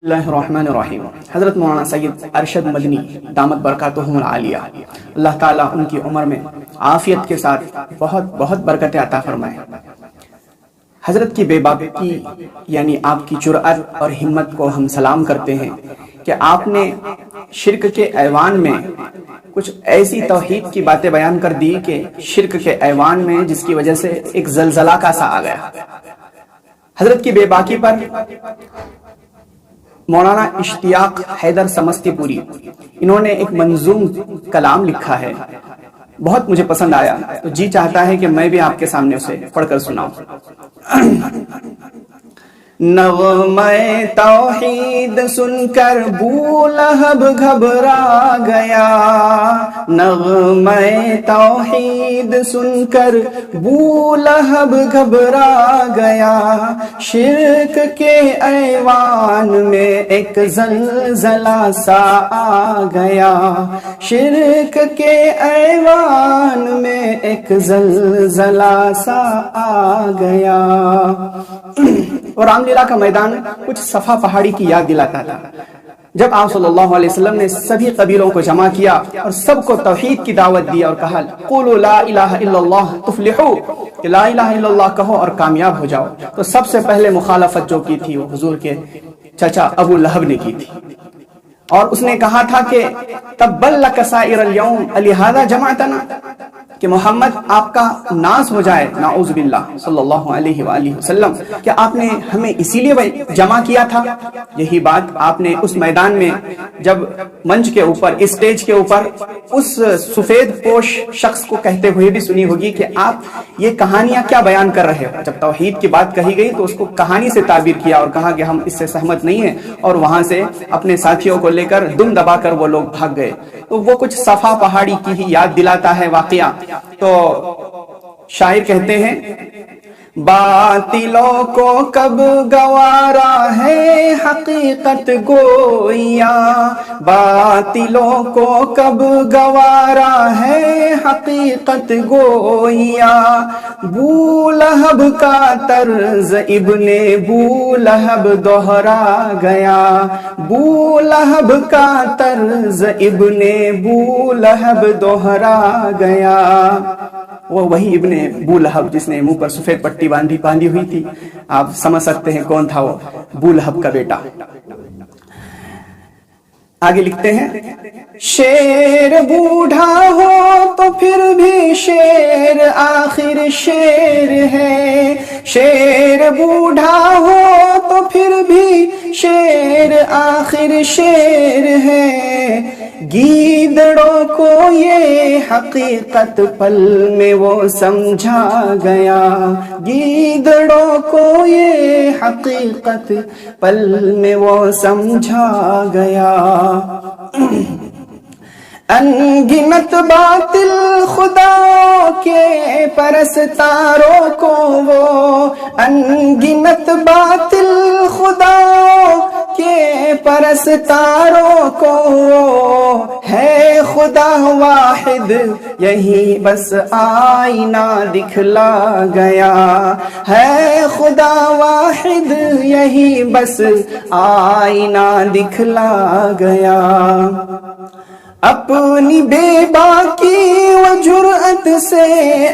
اللہ الرحمن الرحیم۔ حضرت مولانا سید ارشد مدنی دامت برکاتہم العالیہ، اللہ تعالیٰ ان کی عمر میں عافیت کے ساتھ بہت بہت برکتیں عطا فرمائے۔ حضرت کی بے باکی یعنی آپ کی جرأت اور ہمت کو ہم سلام کرتے ہیں کہ آپ نے شرک کے ایوان میں کچھ ایسی توحید کی باتیں بیان کر دی کہ شرک کے ایوان میں جس کی وجہ سے ایک زلزلہ کا سا آ گیا۔ حضرت کی بے باکی پر مولانا اشتیاق حیدر سمستی پوری انہوں نے ایک منظوم کلام لکھا ہے، بہت مجھے پسند آیا، تو جی چاہتا ہے کہ میں بھی آپ کے سامنے اسے پڑھ کر سناؤں۔ نغمہ توحید سن کر ابو لہب گھبرا گیا، نغمہ توحید سن کر ابو لہب گھبرا گیا، شرک کے ایوان میں ایک زلزلہ سا آ گیا، شرک کے ایوان میں ایک زلزلہ سا آ گیا۔ اور رام لیلا کا میدان کچھ صفا پہاڑی کی یاد دلاتا تھا۔ جب آپ صلی اللہ علیہ وسلم نے سبھی قبیلوں کو جمع کیا اور سب کو توحید کی دعوت دی اور کہا قولوا لا الہ الا اللہ تفلحوا، کہ لا الہ الا اللہ کہو اور کامیاب ہو جاؤ، تو سب سے پہلے مخالفت جو کی تھی وہ حضور کے چچا ابو لہب نے کی تھی، اور اس نے کہا تھا کہ تبا لک سائر اليوم لہذا جمعتنا، کہ محمد آپ کا ناس ہو جائے نعوذ باللہ صلی اللہ علیہ وآلہ وسلم، کہ آپ نے ہمیں اسی لیے جمع کیا تھا۔ یہی بات آپ نے اس میدان میں جب منچ کے اوپر اسٹیج کے اوپر اس سفید پوش شخص کو کہتے ہوئے بھی سنی ہوگی کہ آپ یہ کہانیاں کیا بیان کر رہے ہو۔ جب توحید کی بات کہی گئی تو اس کو کہانی سے تعبیر کیا اور کہا کہ ہم اس سے سہمت نہیں ہیں، اور وہاں سے اپنے ساتھیوں کو لے کر دم دبا کر وہ لوگ بھاگ گئے۔ تو وہ کچھ صفا پہاڑی کی ہی یاد دلاتا ہے واقعہ۔ تو شاعر کہتے ہیں باطلوں کو کب گوارا ہے حقیقت گویا، باطلوں کو کب گوارا ہے حقیقت گویا، بو لہب کا طرز ابن بو لہب دوہرا گیا، بو لہب کا طرز ابن بو لہب دوہرا گیا۔ وہ وہی ابن بو لہب جس نے منہ پر سفید پٹی باندھی ہوئی تھی، آپ سمجھ سکتے ہیں کون تھا وہ، بو لہب کا بیٹا۔ آگے لکھتے ہیں شیر بوڑھا ہو تو پھر بھی شیر آخر شیر ہے، شیر بوڑھا ہو تو پھر بھی شیر آخر شیر ہے، گیدڑوں کو یہ حقیقت پل میں وہ سمجھا گیا، گیدڑوں کو یہ حقیقت پل میں وہ سمجھا گیا۔ انگنت باطل خدا کے پرستاروں کو وہ، انگنت باطل خدا کے پرستاروں کو وہ، ہے خدا واحد یہی بس آئینہ دکھلا گیا، ہے خدا واحد یہی بس آئینہ دکھلا گیا۔ اپنی بے باکی و جرأت سے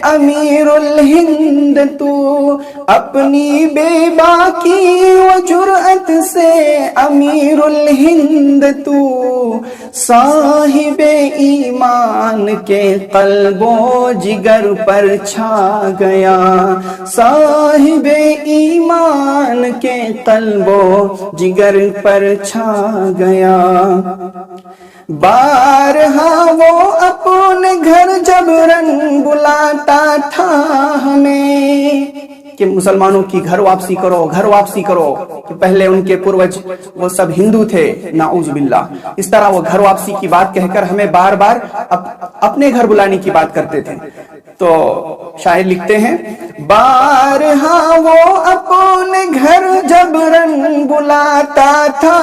امیر الہند تو، اپنی بے باکی و جرأت سے امیر الہند تو، صاحب ایمان کے قلب و جگر پر چھا گیا، صاحب ایمان کے قلب و جگر پر چھا گیا۔ بارہا وہ اپنے گھر جبرن بلاتا تھا ہمیں، کہ مسلمانوں کی گھر واپسی کرو، گھر واپسی کرو، کہ پہلے ان کے پروج وہ سب ہندو تھے نعوذ باللہ، اس طرح وہ گھر واپسی کی بات کہہ کر ہمیں بار بار اپنے گھر بلانے کی بات کرتے تھے۔ تو شاعر لکھتے ہیں بارہا وہ اپنے گھر جبرن بلاتا تھا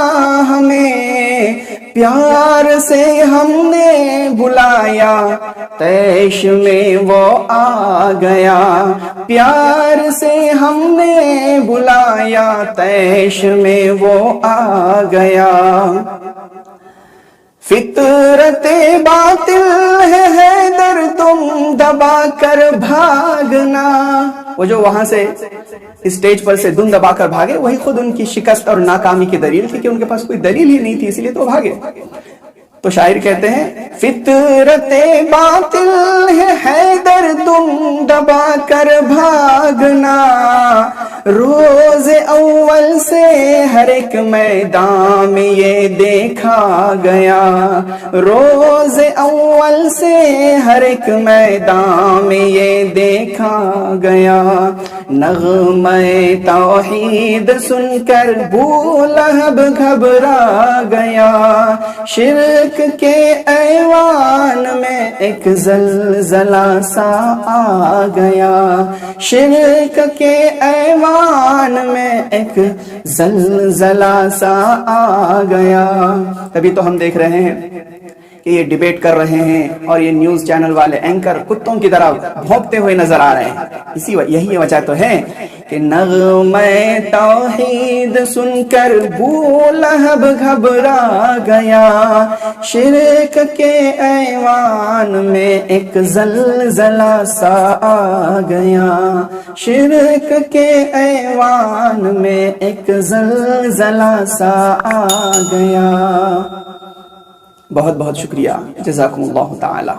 ہمیں، پیار سے ہم نے بلایا طیش میں وہ آ گیا، پیار سے ہم نے بلایا طیش میں وہ آ گیا۔ فطرت باطل ہے حیدر تم دبا کر بھاگنا، وہ جو وہاں سے اسٹیج پر سے دم دبا کر بھاگے وہی خود ان کی شکست اور ناکامی کی دلیل تھی کہ ان کے پاس کوئی دلیل ہی نہیں تھی، اس لیے تو بھاگے۔ تو شاعر کہتے ہیں فطرت باطل ہے حیدر تم دبا کر بھاگنا، روز اول سے ہر ایک میدان میں یہ دیکھا گیا، روز اول سے ہر ایک میدان میں یہ دیکھا گیا۔ نغمہ توحید سن کر ابو لہب گھبرا گیا، شرک کے ایوان میں ایک زلزلہ سا آ گیا، شرک کے ایوان میں ایک زلزلہ سا آ گیا۔ تبھی تو ہم دیکھ رہے ہیں کہ یہ ڈیبیٹ کر رہے ہیں اور یہ نیوز چینل والے اینکر کتوں کی طرح بھونکتے ہوئے نظر آ رہے ہیں۔ یہی وجہ تو ہے کہ نغمہ توحید سن کر ابو لہب گھبرا گیا، شرک کے ایوان میں ایک زلزلہ سا آ گیا، شرک کے ایوان میں ایک زلزلہ سا آ گیا۔ بہت بہت شکریہ، جزاکم اللہ تعالی۔